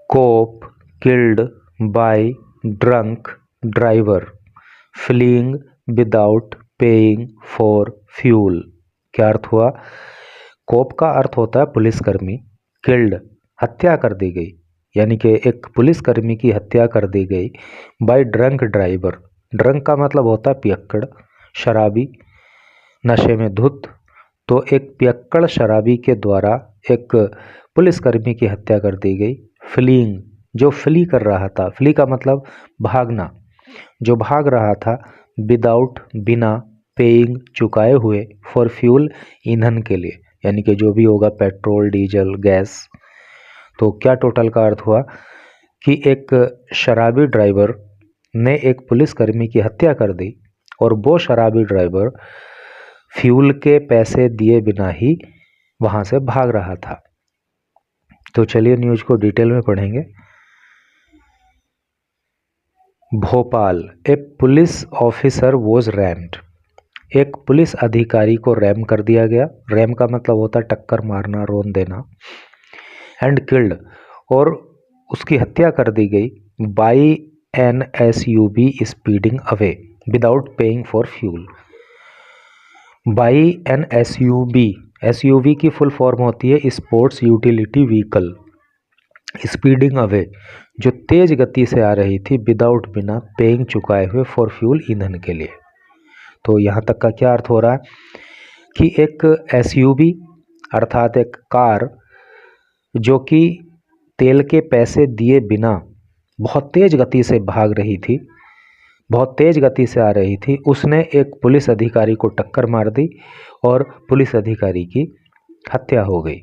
Cope killed by drunk driver fleeing without paying for fuel. क्या अर्थ हुआ? कोप का अर्थ होता है पुलिसकर्मी, किल्ड हत्या कर दी गई, यानी कि एक पुलिसकर्मी की हत्या कर दी गई बाय ड्रंक ड्राइवर। ड्रंक का मतलब होता है पियक्कड़, शराबी, नशे में धुत। तो एक पियक्कड़ शराबी के द्वारा एक पुलिसकर्मी की हत्या कर दी गई। फ्लीइंग, जो फ्ली कर रहा था, फ्ली का मतलब भागना, जो भाग रहा था, विदाउट बिना, पेइंग चुकाए हुए, फॉर फ्यूल ईंधन के लिए, यानी कि जो भी होगा पेट्रोल डीजल गैस। तो क्या टोटल का अर्थ हुआ कि एक शराबी ड्राइवर ने एक पुलिसकर्मी की हत्या कर दी और वो शराबी ड्राइवर फ्यूल के पैसे दिए बिना ही वहां से भाग रहा था। तो चलिए न्यूज को डिटेल में पढ़ेंगे। भोपाल, ए पुलिस ऑफिसर वॉज रैम्ड। एक पुलिस अधिकारी को रैम कर दिया गया। रैम का मतलब होता है टक्कर मारना, रोन देना। एंड किल्ड, और उसकी हत्या कर दी गई by N SUV speeding away without paying for fuel. By N SUV, SUV की फुल फॉर्म होती है sports utility vehicle, speeding away, जो तेज गति से आ रही थी, विदाउट बिना, पेइंग चुकाए हुए, फॉर फ्यूल ईंधन के लिए। तो यहाँ तक का क्या अर्थ हो रहा है कि एक एसयूवी अर्थात एक कार जो कि तेल के पैसे दिए बिना बहुत तेज गति से भाग रही थी, बहुत तेज गति से आ रही थी, उसने एक पुलिस अधिकारी को टक्कर मार दी और पुलिस अधिकारी की हत्या हो गई।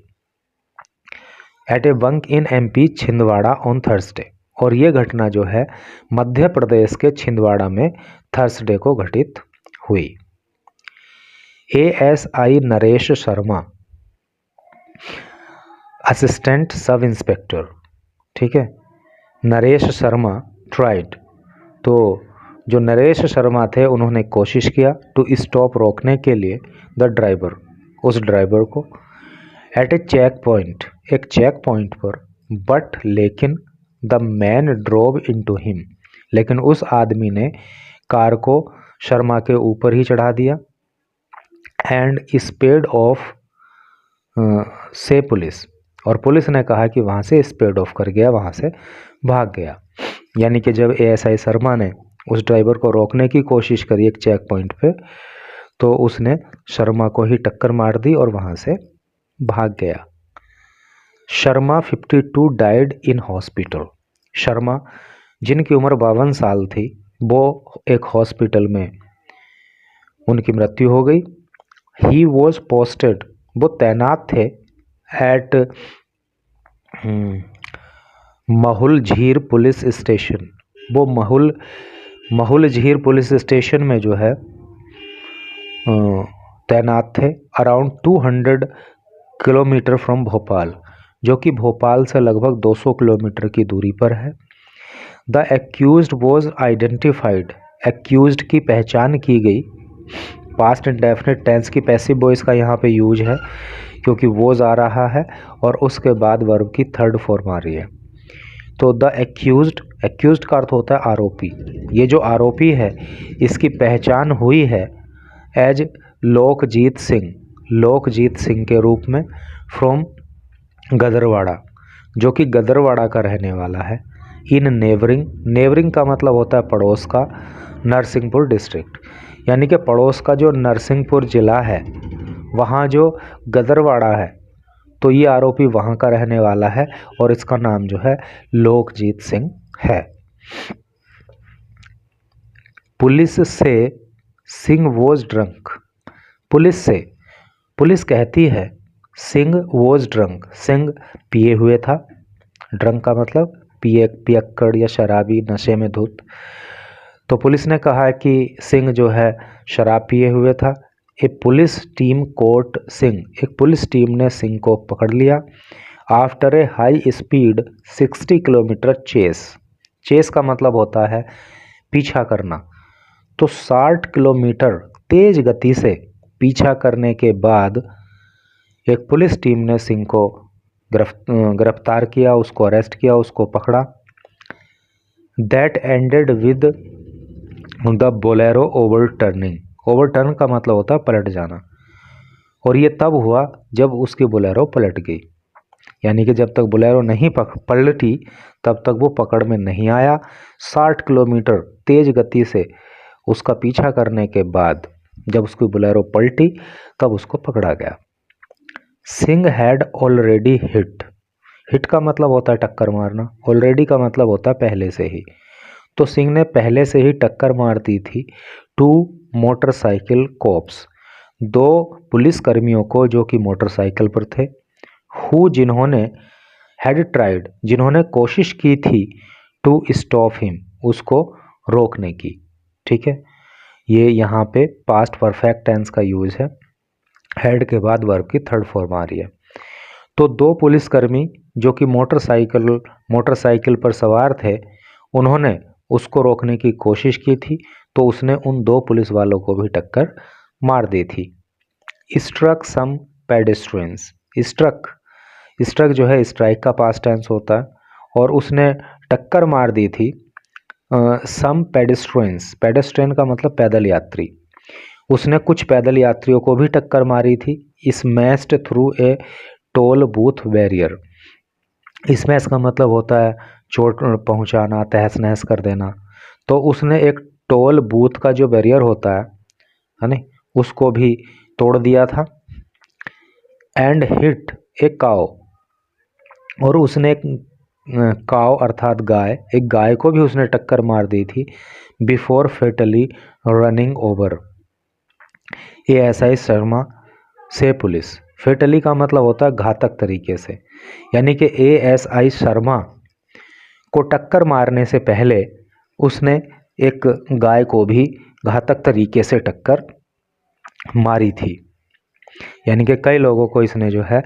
At a bunk in MP Chhindwara on Thursday, और ये घटना जो है मध्य प्रदेश के छिंदवाड़ा में थर्सडे को घटित हुई। ASI Naresh Sharma, assistant sub inspector, ठीक है, नरेश शर्मा ट्राइड, तो जो नरेश शर्मा थे उन्होंने कोशिश किया टू स्टॉप, रोकने के लिए, द ड्राइवर, उस ड्राइवर को, एट ए चेक पॉइंट, एक चेक पॉइंट पर, बट लेकिन, the man drove into him, लेकिन उस आदमी ने कार को शर्मा के ऊपर ही चढ़ा दिया। एंड स्पेड ऑफ से पुलिस, और पुलिस ने कहा कि वहाँ से स्पेड ऑफ कर गया, वहाँ से भाग गया। यानी कि जब एएसआई शर्मा ने उस ड्राइवर को रोकने की कोशिश करी एक चेक पॉइंट पे, तो उसने शर्मा को ही टक्कर मार दी और वहाँ से भाग गया। Sharma 52 died in hospital, Sharma जिनकी उम्र 52 साल थी, वो एक हॉस्पिटल में उनकी मृत्यु हो गई। ही वॉज पोस्टेड, वो तैनात थे, एट महुल झीर पुलिस स्टेशन, वो महुल झीर पुलिस स्टेशन में जो है तैनात थे। अराउंड 200 किलोमीटर फ्रॉम भोपाल, जो कि भोपाल से लगभग 200 किलोमीटर की दूरी पर है। The accused was identified, accused की पहचान की गई। पास्ट इंडेफिनिट टेंस की पैसिव वॉइस का यहाँ पे यूज है क्योंकि वॉज आ रहा है और उसके बाद वर्ब की थर्ड फॉर्म आ रही है। तो द एक्यूज्ड, एक्यूज्ड का अर्थ होता है आरोपी। ये जो आरोपी है इसकी पहचान हुई है एज लोकजीत सिंह, लोकजीत सिंह के रूप में, फ्रॉम गदरवाड़ा, जो कि गदरवाड़ा का रहने वाला है। इन नेबरिंग, नेबरिंग का मतलब होता है पड़ोस का, नरसिंहपुर डिस्ट्रिक्ट, यानी कि पड़ोस का जो नरसिंहपुर ज़िला है वहाँ जो गदरवाड़ा है, तो ये आरोपी वहाँ का रहने वाला है और इसका नाम जो है लोकजीत सिंह है। पुलिस से सिंह वॉज ड्रंक, पुलिस से, पुलिस कहती है सिंह वॉज ड्रंक, सिंह पिए हुए था, ड्रंक का मतलब पियक्कड़ या शराबी, नशे में धुत। तो पुलिस ने कहा है कि सिंह जो है शराब पिए हुए था। A police team caught Singh, एक पुलिस टीम ने सिंह को पकड़ लिया। After a high speed 60 kilometre chase, chase का मतलब होता है पीछा करना, तो 60 किलोमीटर तेज गति से पीछा करने के बाद एक पुलिस टीम ने सिंह को गिरफ्तार किया, उसको अरेस्ट किया, उसको पकड़ा। That ended with the Bolero overturning. Overturn का मतलब होता है पलट जाना, और ये तब हुआ जब उसकी बोलेरो पलट गई, यानी कि जब तक बोलेरो नहीं पलटी तब तक वो पकड़ में नहीं आया। 60 किलोमीटर तेज गति से उसका पीछा करने के बाद जब उसकी बोलेरो पलटी तब उसको पकड़ा गया। Singh had already hit. Hit का मतलब होता है टक्कर मारना, ऑलरेडी का मतलब होता है पहले से ही। तो सिंह ने पहले से ही टक्कर मार दी थी 2 मोटरसाइकिल कॉप्स, 2 पुलिस कर्मियों को जो कि मोटरसाइकिल पर थे। हु जिन्होंने हैड ट्राइड, जिन्होंने कोशिश की थी टू स्टॉप हिम, उसको रोकने की। ठीक है, ये यहाँ पे पास्ट परफेक्ट टेंस का यूज है, हैड के बाद वर्ब की थर्ड फॉर्म आ रही है। तो 2 पुलिसकर्मी जो कि मोटरसाइकिल पर सवार थे, उन्होंने उसको रोकने की कोशिश की थी, तो उसने उन 2 पुलिस वालों को भी टक्कर मार दी थी। स्ट्रक सम पेडेस्ट्रियंस। स्ट्रक जो है स्ट्राइक का पास्ट टेंस होता है, और उसने टक्कर मार दी थी सम पेडेस्ट्रियंस। पेडेस्ट्रियन का मतलब पैदल यात्री। उसने कुछ पैदल यात्रियों को भी टक्कर मारी थी। Smashed through a toll booth barrier. Smash का मतलब होता है चोट पहुंचाना, तहस नहस कर देना। तो उसने एक टोल बूथ का जो बैरियर होता है ना, उसको भी तोड़ दिया था। एंड हिट ए काओ, और उसने एक काओ अर्थात गाय, एक गाय को भी उसने टक्कर मार दी थी। Before fatally running over ASI Sharma से पुलिस। फेटली का मतलब होता है घातक तरीके से, यानी कि ASI शर्मा को टक्कर मारने से पहले उसने एक गाय को भी घातक तरीके से टक्कर मारी थी, यानी कि कई लोगों को इसने जो है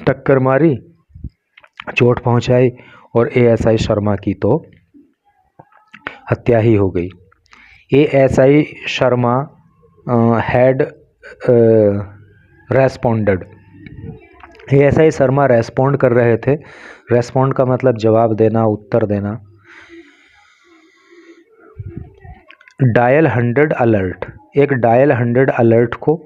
टक्कर मारी, चोट पहुंचाई, और ASI शर्मा की तो हत्या ही हो गई। ASI Sharma had responded. ASI Sharma respond कर रहे थे। रेस्पोंड का मतलब जवाब देना, उत्तर देना। डायल 100 अलर्ट, एक डायल 100 अलर्ट को,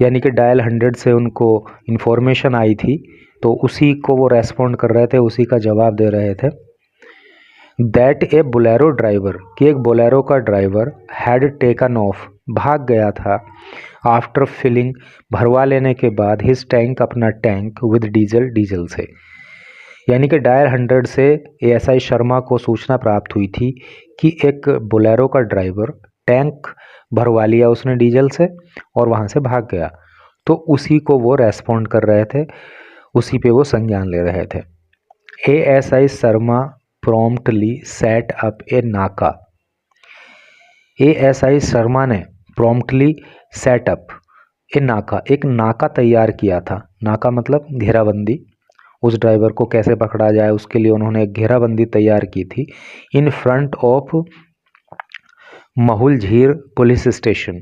यानी कि डायल 100 से उनको इन्फॉर्मेशन आई थी, तो उसी को वो रेस्पोंड कर रहे थे, उसी का जवाब दे रहे थे। दैट ए बोलेरो ड्राइवर, कि एक बोलेरो का ड्राइवर हैड टेकन ऑफ, भाग गया था। आफ्टर फिलिंग, भरवा लेने के बाद, हिज टैंक, अपना टैंक, विद डीजल, डीजल से। यानी कि डायल 100 से ASI शर्मा को सूचना प्राप्त हुई थी कि एक बोलेरो का ड्राइवर टैंक भरवा लिया उसने डीजल से और वहाँ से भाग गया। तो उसी को वो रेस्पॉन्ड कर रहे थे, उसी पे वो संज्ञान ले रहे थे। ASI Sharma promptly set up a naka. ASI Sharma ने प्रॉम्प्टली सेटअप ए नाका, एक नाका तैयार किया था। नाका मतलब घेराबंदी, उस ड्राइवर को कैसे पकड़ा जाए उसके लिए उन्होंने एक घेराबंदी तैयार की थी। इन फ्रंट ऑफ महुल झीर पुलिस स्टेशन,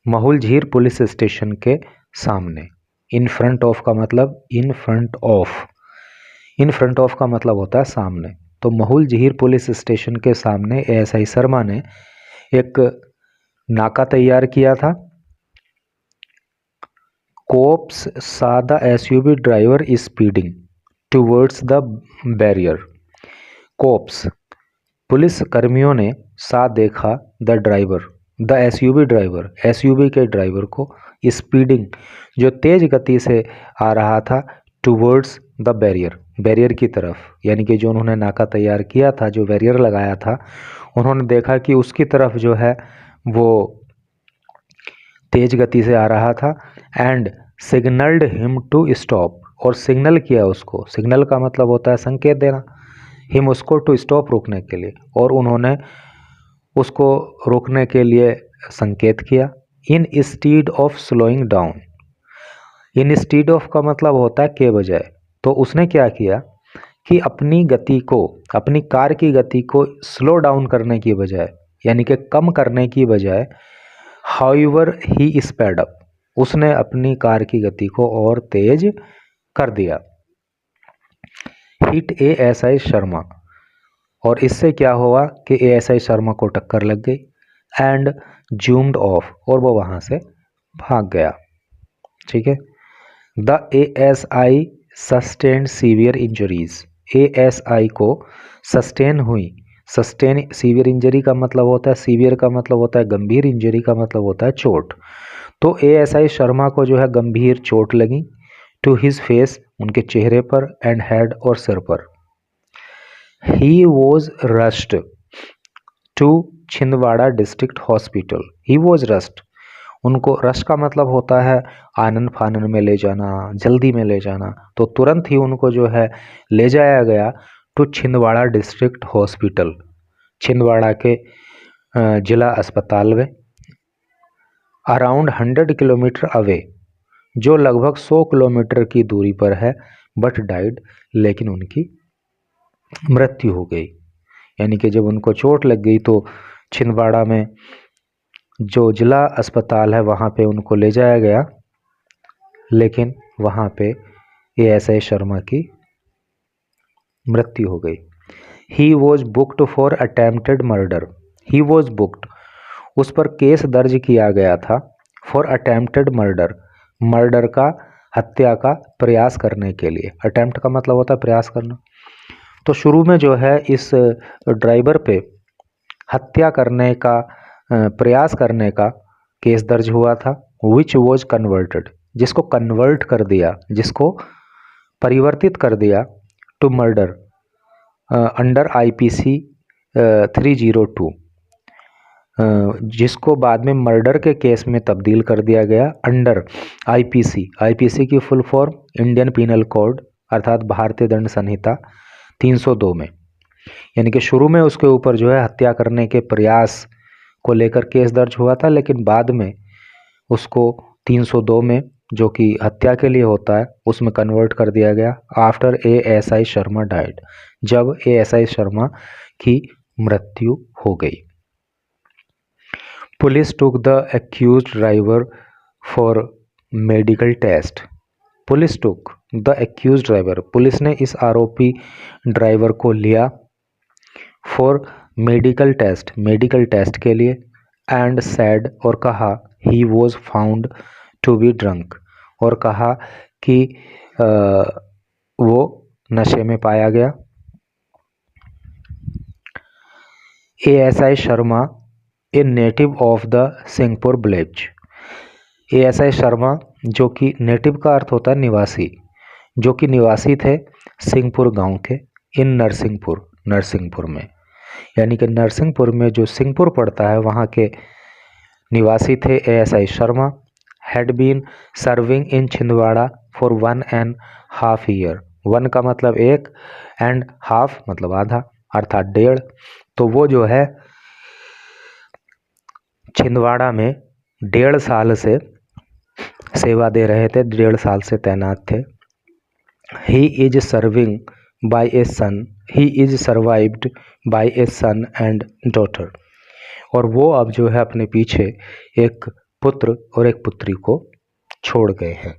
महुल झीर पुलिस स्टेशन के सामने। इन फ्रंट ऑफ का मतलब in front of, in front of का मतलब होता है सामने। तो महुल झीर पुलिस स्टेशन के सामने ASI शर्मा ने एक नाका तैयार किया था। कोप्स सा the SUV driver speeding towards the barrier. Cops police कर्मियों ने सा देखा, the driver, the SUV driver, SUV के ड्राइवर को, स्पीडिंग जो तेज गति से आ रहा था, टूवर्ड्स द बैरियर, बैरियर की तरफ, यानी कि जो उन्होंने नाका तैयार किया था, जो बैरियर लगाया था, उन्होंने देखा कि उसकी तरफ जो है वो तेज गति से आ रहा था। And signalled him to stop, और सिग्नल किया उसको, सिग्नल का मतलब होता है संकेत देना, हिम उसको टू स्टॉप रोकने के लिए, और उन्होंने उसको रोकने के लिए संकेत किया। Instead of slowing down, instead of का मतलब होता है के बजाय। तो उसने क्या किया कि अपनी गति को, अपनी कार की गति को स्लो डाउन करने की बजाय, यानी कि कम करने की बजाय, हाउएवर ही स्पीड अप, उसने अपनी कार की गति को और तेज कर दिया। हिट ASI शर्मा, और इससे क्या हुआ कि ASI शर्मा को टक्कर लग गई एंड जूम्ड ऑफ, और वो वहाँ से भाग गया। ठीक है। The ASI sustained severe injuries, ASI को सस्टेन हुई, सस्टेन सीवियर इंजरी का मतलब होता है, सीवियर का मतलब होता है गंभीर, इंजरी का मतलब होता है चोट। तो ASI शर्मा को जो है गंभीर चोट लगी टू हिज फेस, उनके चेहरे पर, एंड हेड और सिर पर। He was rushed to Chhindwara district hospital. He was rushed, उनको, रश का मतलब होता है आनन फानन में ले जाना, जल्दी में ले जाना, तो तुरंत ही उनको जो है ले जाया गया to Chhindwara district hospital, Chhindwara के जिला अस्पताल में, अराउंड 100 किलोमीटर अवे, जो लगभग 100 किलोमीटर की दूरी पर है, बट डाइड, लेकिन उनकी मृत्यु हो गई। यानी कि जब उनको चोट लग गई तो छिंदवाड़ा में जो जिला अस्पताल है वहाँ पे उनको ले जाया गया, लेकिन वहाँ पे ASI शर्मा की मृत्यु हो गई। He was booked for attempted murder, he was booked, उस पर केस दर्ज किया गया था, फॉर अटेम्प्टेड मर्डर, मर्डर का, हत्या का प्रयास करने के लिए। अटेम्प्ट का मतलब होता है प्रयास करना। तो शुरू में जो है इस ड्राइवर पे हत्या करने का, प्रयास करने का केस दर्ज हुआ था, विच वॉज कन्वर्टेड, जिसको कन्वर्ट कर दिया, जिसको परिवर्तित कर दिया, टू मर्डर अंडर IPC 302, जिसको बाद में मर्डर के केस में तब्दील कर दिया गया अंडर IPC की full form Indian penal code, अर्थात भारतीय दंड संहिता 302 में। यानी कि शुरू में उसके ऊपर जो है हत्या करने के प्रयास को लेकर केस दर्ज हुआ था, लेकिन बाद में उसको 302 में, जो कि हत्या के लिए होता है, उसमें कन्वर्ट कर दिया गया आफ्टर ASI शर्मा डाइड, जब ASI शर्मा की मृत्यु हो गई। Police took the accused driver for medical test, police took the accused driver, police ने इस आरोपी ड्राइवर को लिया for medical test, medical test के लिए, एंड सैड, और कहा, he was found to be drunk, और कहा कि वो नशे में पाया गया। ASI Sharma a native of the Singhpur village, ASI Sharma जो कि नेटिव का अर्थ होता है निवासी, जो कि निवासी थे सिंहपुर गांव के, इन नरसिंहपुर, नरसिंहपुर में, यानी कि नरसिंहपुर में जो सिंहपुर पड़ता है वहाँ के निवासी थे ASI Sharma. Had been serving in Chhindwara for 1.5 year, 1 का मतलब 1, एंड हाफ मतलब आधा, अर्थात 1.5, तो वो जो है छिंदवाड़ा में 1.5 साल से सेवा दे रहे थे, 1.5 साल से तैनात थे। He is serving by a son, he is survived by a son and daughter, और वो अब जो है अपने पीछे एक पुत्र और एक पुत्री को छोड़ गए हैं।